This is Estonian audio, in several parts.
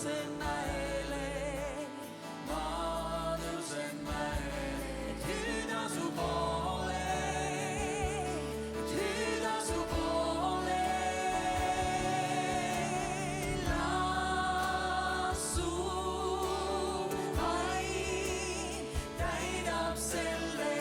tõusen mäele, ma tõusen mäele, et hüüda su poole, et hüüda su poole. Las su vaim täidab selle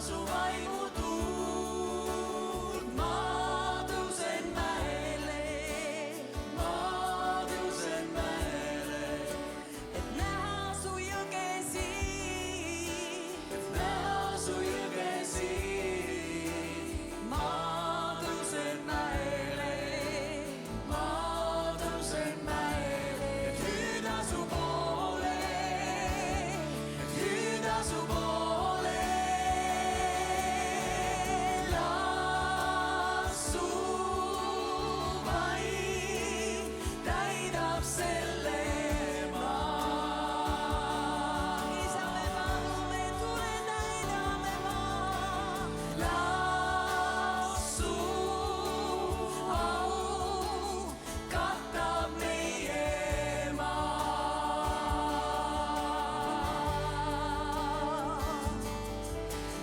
su vaimu tuult, ma tõusen mäele, ma tõusen mäele, et näha su jõgesi, et näha su jõgesi. Ma tõusen mäele, ma tõusen mäele, et hüüda su poole, et hüüda su poole.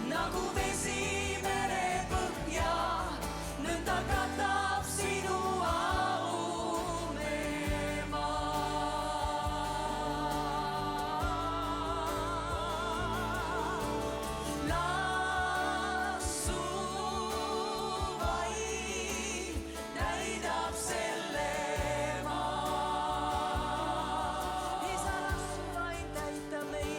Nagu vesi mere põhja, nõnda katab sinu aume maa. Las su vaim täidab selle maa. Isa, las su vaim täita meid.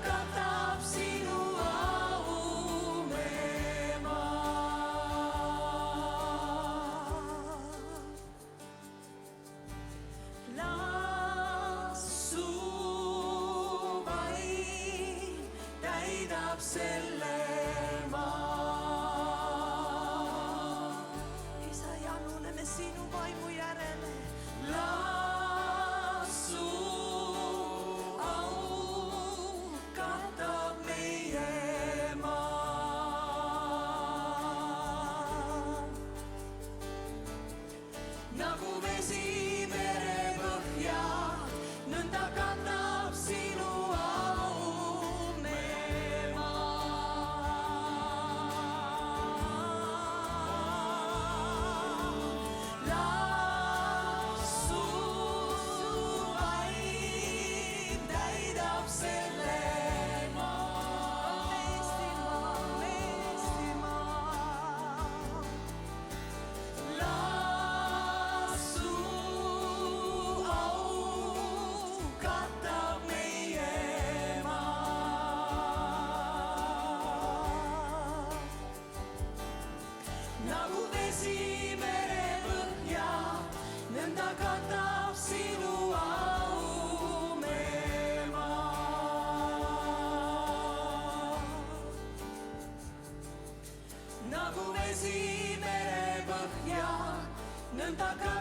Katab sinu aume maa. Las su vaim täidab selle maa. Isa, januneme sinu vaimu järele. Las su nagu vesi mere põhja, nõnda katab sinu aume maa. Las su vaim täidab selle maa. Nagu vesi mere põhja, nõnda katab sinu aume maa. Nagu vesi mere põhja, nõnda katab